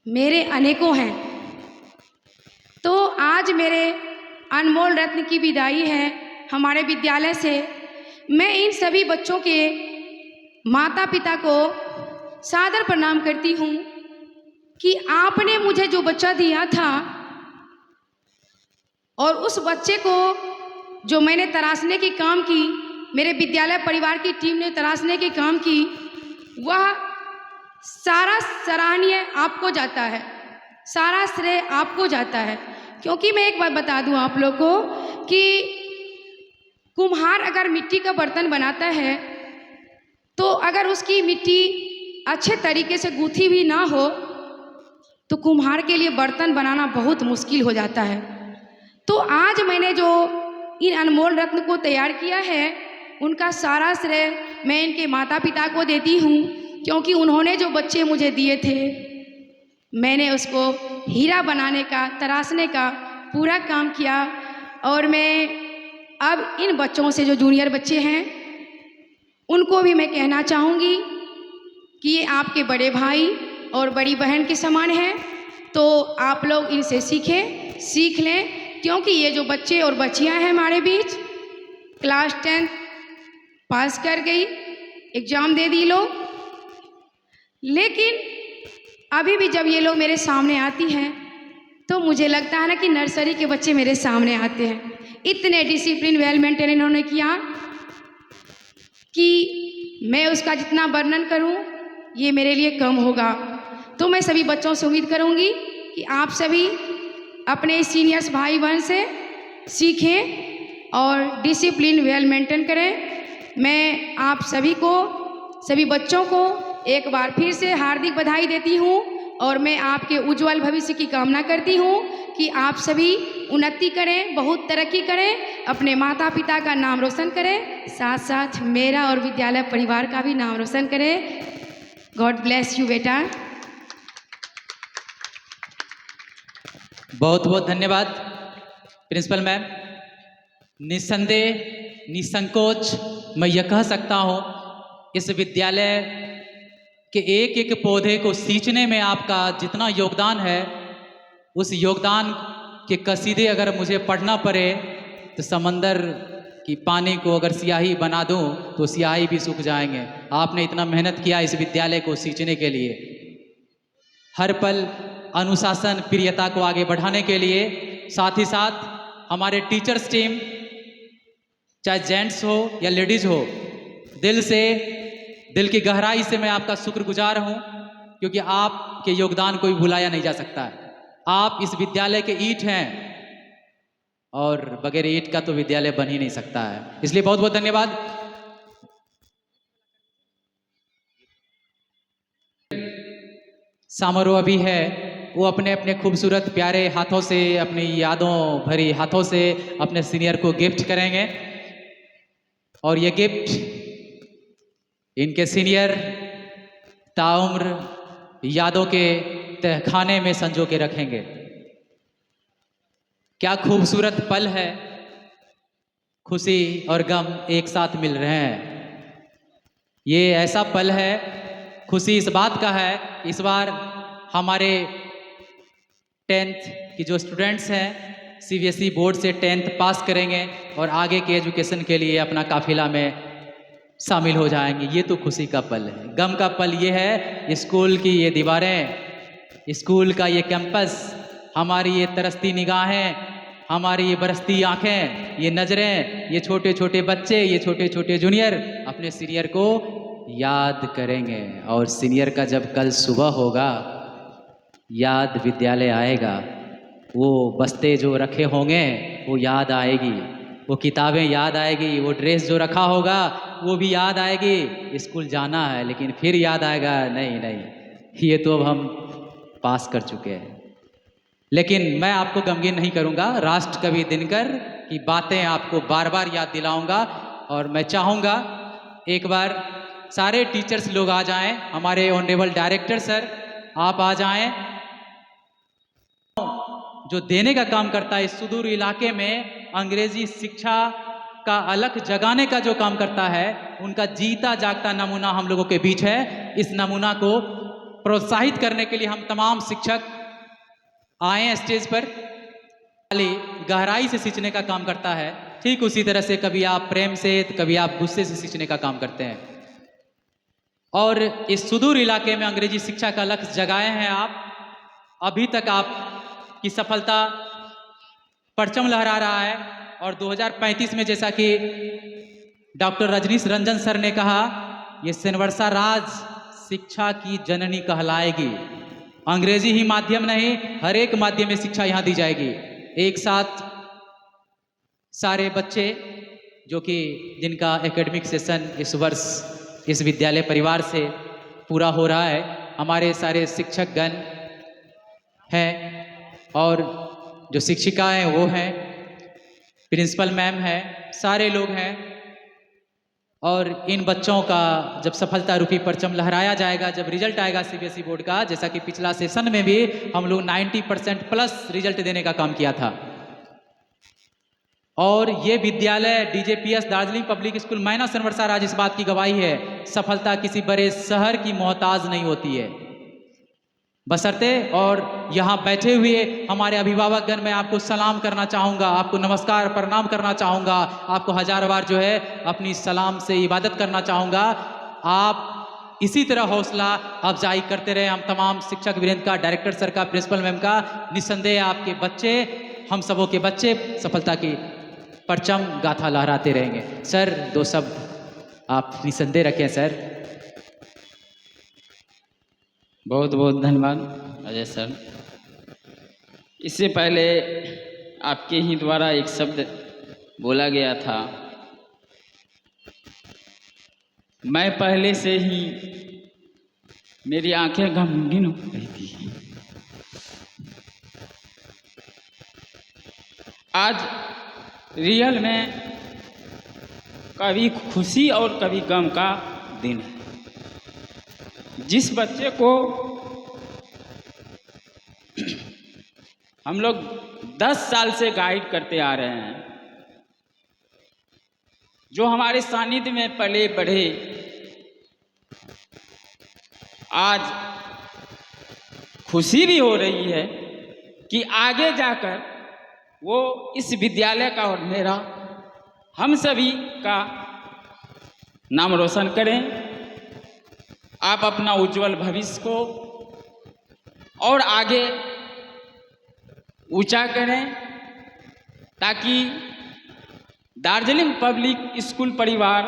मेरे अनेकों हैं। तो आज मेरे अनमोल रत्न की विदाई है हमारे विद्यालय से। मैं इन सभी बच्चों के माता पिता को सादर प्रणाम करती हूँ कि आपने मुझे जो बच्चा दिया था और उस बच्चे को जो मैंने तराशने की काम की, मेरे विद्यालय परिवार की टीम ने तराशने की काम की, वह सारा सराहनीय आपको जाता है, सारा श्रेय आपको जाता है। क्योंकि मैं एक बात बता दूं आप लोग को कि कुम्हार अगर मिट्टी का बर्तन बनाता है तो अगर उसकी मिट्टी अच्छे तरीके से गूंथी हुई ना हो तो कुम्हार के लिए बर्तन बनाना बहुत मुश्किल हो जाता है। तो आज मैंने जो इन अनमोल रत्न को तैयार किया है उनका सारा श्रेय मैं इनके माता पिता को देती हूँ, क्योंकि उन्होंने जो बच्चे मुझे दिए थे मैंने उसको हीरा बनाने का, तराशने का पूरा काम किया। और मैं अब इन बच्चों से जो जूनियर बच्चे हैं उनको भी मैं कहना चाहूँगी कि ये आपके बड़े भाई और बड़ी बहन के समान हैं, तो आप लोग इनसे सीख लें। क्योंकि ये जो बच्चे और बच्चियां हैं हमारे बीच, क्लास 10 पास कर गई, एग्ज़ाम दे दी लोग, लेकिन अभी भी जब ये लोग मेरे सामने आती हैं तो मुझे लगता है ना कि नर्सरी के बच्चे मेरे सामने आते हैं। इतने डिसिप्लिन वेल मेंटेन इन्होंने किया कि मैं उसका जितना वर्णन करूं ये मेरे लिए कम होगा। तो मैं सभी बच्चों से उम्मीद करूंगी कि आप सभी अपने सीनियर्स भाई बहन से सीखें और डिसिप्लिन वेल मेंटेन करें। मैं आप सभी को, सभी बच्चों को एक बार फिर से हार्दिक बधाई देती हूँ और मैं आपके उज्जवल भविष्य की कामना करती हूँ कि आप सभी उन्नति करें, बहुत तरक्की करें, अपने माता पिता का नाम रोशन करें, साथ साथ मेरा और विद्यालय परिवार का भी नाम रोशन करें। गॉड ब्लेस यू बेटा। बहुत बहुत धन्यवाद प्रिंसिपल मैम। निस्संदेह, निसंकोच मैं यह कह सकता हूँ इस विद्यालय के एक एक पौधे को सींचने में आपका जितना योगदान है, उस योगदान के कसीदे अगर मुझे पढ़ना पड़े तो समंदर की पानी को अगर स्याही बना दूं तो स्याही भी सूख जाएंगे। आपने इतना मेहनत किया इस विद्यालय को सींचने के लिए, हर पल अनुशासन प्रियता को आगे बढ़ाने के लिए। साथ ही साथ हमारे टीचर्स टीम, चाहे जेंट्स हो या लेडीज हो, दिल की गहराई से मैं आपका शुक्रगुजार हूं, क्योंकि आपके योगदान को भी भुलाया नहीं जा सकता है। आप इस विद्यालय के ईंट हैं और बगैर ईंट का तो विद्यालय बन ही नहीं सकता है। इसलिए बहुत बहुत धन्यवाद। समारोह अभी है, वो अपने अपने खूबसूरत प्यारे हाथों से, अपनी यादों भरी हाथों से अपने सीनियर को गिफ्ट करेंगे और ये गिफ्ट इनके सीनियर ताउम्र यादों के तहखाने में संजो के रखेंगे। क्या खूबसूरत पल है, खुशी और गम एक साथ मिल रहे हैं। ये ऐसा पल है, खुशी इस बात का है, इस बार हमारे 10th की जो स्टूडेंट्स हैं CBSE बोर्ड से 10th पास करेंगे और आगे के एजुकेशन के लिए अपना काफिला में शामिल हो जाएंगे। ये तो खुशी का पल है। गम का पल ये है, स्कूल की ये दीवारें, स्कूल का ये कैंपस, हमारी ये तरसती निगाहें, हमारी ये बरसती आंखें, ये नज़रें, ये छोटे छोटे बच्चे, ये छोटे छोटे जूनियर अपने सीनियर को याद करेंगे। और सीनियर का जब कल सुबह होगा, याद विद्यालय आएगा, वो बस्ते जो रखे होंगे वो याद आएगी, वो किताबें याद आएगी, वो ड्रेस जो रखा होगा वो भी याद आएगी। स्कूल जाना है लेकिन फिर याद आएगा, नहीं ये तो अब हम पास कर चुके हैं। लेकिन मैं आपको गमगीन नहीं करूंगा, राष्ट्र कवि दिनकर की बातें आपको बार बार याद दिलाऊंगा। और मैं चाहूँगा एक बार सारे टीचर्स लोग आ जाएं, हमारे ऑनरेबल डायरेक्टर सर आप आ जाएं। जो देने का काम करता है इस सुदूर इलाके में, अंग्रेजी शिक्षा का अलख जगाने का जो काम करता है, उनका जीता जागता नमूना हम लोगों के बीच है। इस नमूना को प्रोत्साहित करने के लिए हम तमाम शिक्षक आए हैं स्टेज पर। गहराई से सींचने का काम करता है, ठीक उसी तरह से कभी आप प्रेम से तो कभी आप गुस्से से सींचने का काम करते हैं। और इस सुदूर इलाके में अंग्रेजी शिक्षा का लक्ष्य जगाए हैं आप। अभी तक आपकी सफलता परचम लहरा रहा है और 2035 में जैसा कि डॉक्टर रजनीश रंजन सर ने कहा, ये सेनवर्षा राज शिक्षा की जननी कहलाएगी। अंग्रेजी ही माध्यम नहीं, हर एक माध्यम में शिक्षा यहाँ दी जाएगी। एक साथ सारे बच्चे जो कि जिनका एकेडमिक सेशन इस वर्ष इस विद्यालय परिवार से पूरा हो रहा है, हमारे सारे शिक्षकगण हैं और जो शिक्षिकाएं वो हैं, प्रिंसिपल मैम है, सारे लोग हैं। और इन बच्चों का जब सफलता रूपी परचम लहराया जाएगा, जब रिजल्ट आएगा सीबीएसई बोर्ड का, जैसा कि पिछला सेशन में भी हम लोग 90% प्लस रिजल्ट देने का काम किया था। और ये विद्यालय डीजेपीएस दार्जिलिंग पब्लिक स्कूल मैना सेनवर्षा राज इस बात की गवाही है, सफलता किसी बड़े शहर की मोहताज नहीं होती है। बशर्ते और यहाँ बैठे हुए हमारे अभिभावकगण, मैं आपको सलाम करना चाहूँगा, आपको नमस्कार प्रणाम करना चाहूँगा, आपको हजार बार जो है अपनी सलाम से इबादत करना चाहूँगा। आप इसी तरह हौसला अफजाई करते रहे। हम तमाम शिक्षक वृंद का, डायरेक्टर सर का, प्रिंसिपल मैम का, निस्संदेह आपके बच्चे, हम सबों के बच्चे सफलता की परचम गाथा लहराते रहेंगे। सर, दो शब्द आप निस्संदेह रखें सर। बहुत बहुत धन्यवाद अजय सर। इससे पहले आपके ही द्वारा एक शब्द बोला गया था, मैं पहले से ही, मेरी आंखें गमगीन हो गई थी। आज रियल में कभी खुशी और कभी गम का दिन है। जिस बच्चे को हम लोग 10 साल से गाइड करते आ रहे हैं, जो हमारे सानिध्य में पले बढ़े, आज खुशी भी हो रही है कि आगे जाकर वो इस विद्यालय का और मेरा, हम सभी का नाम रोशन करें। आप अपना उज्जवल भविष्य को और आगे ऊंचा करें, ताकि दार्जिलिंग पब्लिक स्कूल परिवार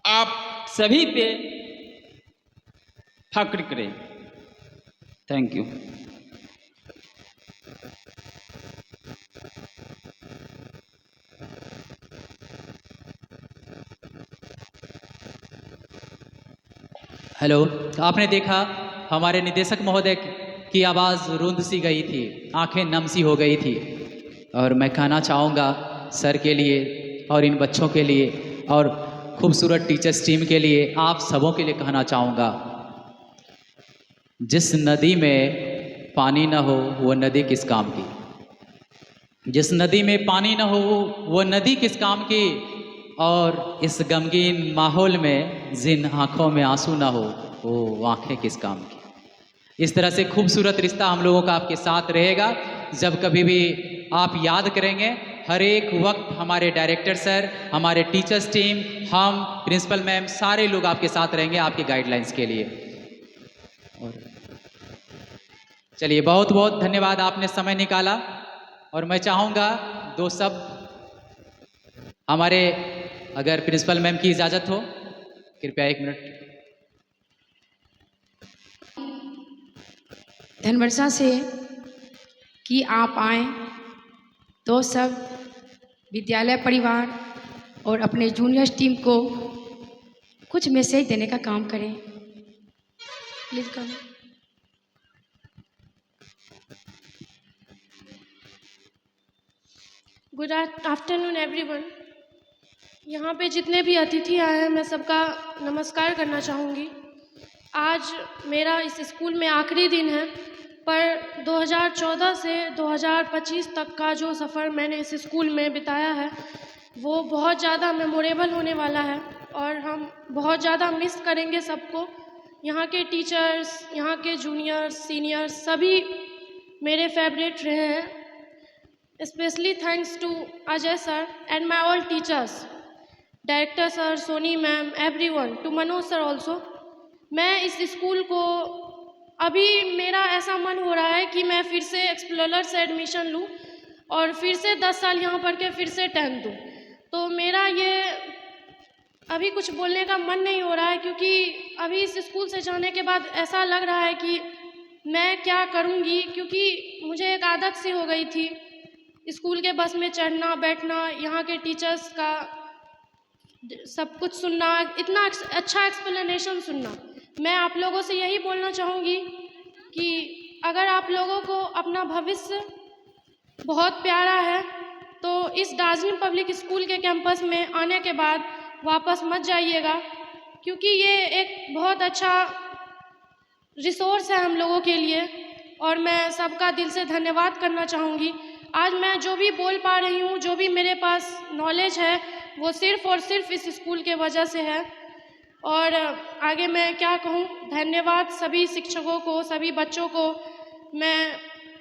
आप सभी पे फक्र करे। Thank you. हेलो, आपने देखा हमारे निदेशक महोदय की आवाज़ रूंध सी गई थी, आंखें नम सी हो गई थी। और मैं कहना चाहूँगा सर के लिए और इन बच्चों के लिए और खूबसूरत टीचर्स टीम के लिए, आप सबों के लिए कहना चाहूँगा, जिस नदी में पानी न हो वो नदी किस काम की, जिस नदी में पानी न हो वो नदी किस काम की, और इस गमगीन माहौल में जिन आँखों में आंसू ना हो वो आँखें किस काम की। इस तरह से खूबसूरत रिश्ता हम लोगों का आपके साथ रहेगा। जब कभी भी आप याद करेंगे, हर एक वक्त हमारे डायरेक्टर सर, हमारे टीचर्स टीम, हम प्रिंसिपल मैम, सारे लोग आपके साथ रहेंगे आपके गाइडलाइंस के लिए। और चलिए, बहुत बहुत धन्यवाद, आपने समय निकाला। और मैं चाहूँगा दो शब्द हमारे, अगर प्रिंसिपल मैम की इजाज़त हो, कृपया 1 मिनट। धनवर्षा से कि आप आए तो सब विद्यालय परिवार और अपने जूनियर्स टीम को कुछ मैसेज देने का काम करें। Please come. Good afternoon everyone. यहाँ पे जितने भी अतिथि आए हैं, मैं सबका नमस्कार करना चाहूँगी। आज मेरा इस स्कूल में आखिरी दिन है, पर 2014 से 2025 तक का जो सफ़र मैंने इस स्कूल में बिताया है वो बहुत ज़्यादा मेमोरेबल होने वाला है और हम बहुत ज़्यादा मिस करेंगे सबको। यहाँ के टीचर्स, यहाँ के जूनियर्स, सीनियर्स सभी मेरे फेवरेट रहे हैं। Specially thanks to Ajay sir and my all teachers, director sir, Soni ma'am, everyone, to Manoj sir also. मैं इस स्कूल को अभी मेरा ऐसा मन हो रहा है कि मैं फिर से एक्सप्लोरर से एडमिशन लूँ और फिर से 10 साल यहाँ पढ़ के फिर से 10th दूँ। तो मेरा ये अभी कुछ बोलने का मन नहीं हो रहा है, क्योंकि अभी इस स्कूल से जाने के बाद ऐसा लग रहा है कि मैं क्या करूँगी, क्योंकि मुझे एक आदत सी हो गई थी स्कूल के बस में चढ़ना बैठना, यहाँ के टीचर्स का सब कुछ सुनना, इतना अच्छा एक्सप्लेनेशन सुनना। मैं आप लोगों से यही बोलना चाहूँगी कि अगर आप लोगों को अपना भविष्य बहुत प्यारा है तो इस दार्जिलिंग पब्लिक स्कूल के कैंपस में आने के बाद वापस मत जाइएगा, क्योंकि ये एक बहुत अच्छा रिसोर्स है हम लोगों के लिए। और मैं सबका दिल से धन्यवाद करना चाहूँगी। आज मैं जो भी बोल पा रही हूँ, जो भी मेरे पास नॉलेज है, वो सिर्फ़ और सिर्फ इस स्कूल के वजह से है। और आगे मैं क्या कहूँ, धन्यवाद सभी शिक्षकों को, सभी बच्चों को। मैं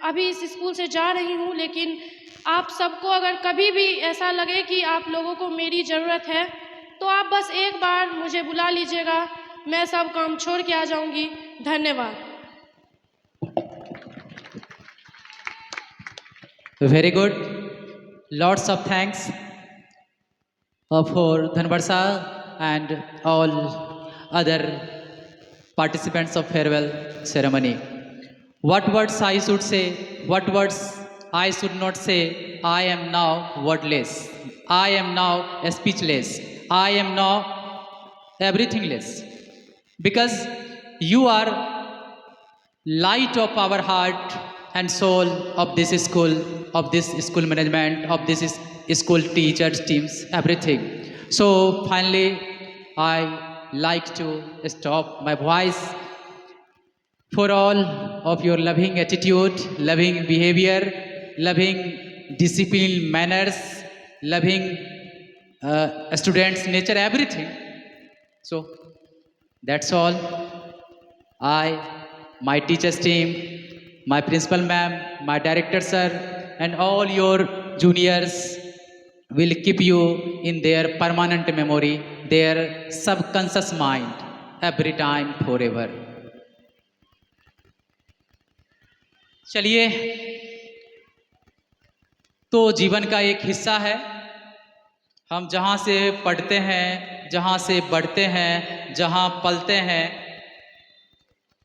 अभी इस स्कूल से जा रही हूँ, लेकिन आप सबको अगर कभी भी ऐसा लगे कि आप लोगों को मेरी ज़रूरत है तो आप बस एक बार मुझे बुला लीजिएगा, मैं सब काम छोड़ के आ जाऊँगी। धन्यवाद। Very good. Lots of thanks for Dhanbarsa and all other participants of farewell ceremony. What words I should say, what words I should not say, I am now wordless. I am now speechless. I am now everythingless. Because you are light of our heart and soul of this school management, of this school teachers, teams, everything. So finally, I like to stop my voice for all of your loving attitude, loving behavior, loving discipline, manners, loving students' nature, everything. So that's all. My teachers team, my principal ma'am, my director sir, and all your juniors will keep you in their permanent memory, their subconscious mind, every time, forever. चलिए, तो जीवन का एक हिस्सा है। हम जहाँ से पढ़ते हैं, जहाँ से बढ़ते हैं, जहाँ पलते हैं,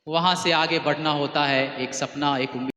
वहाँ से आगे बढ़ना होता है। एक सपना, एक उम्मीद।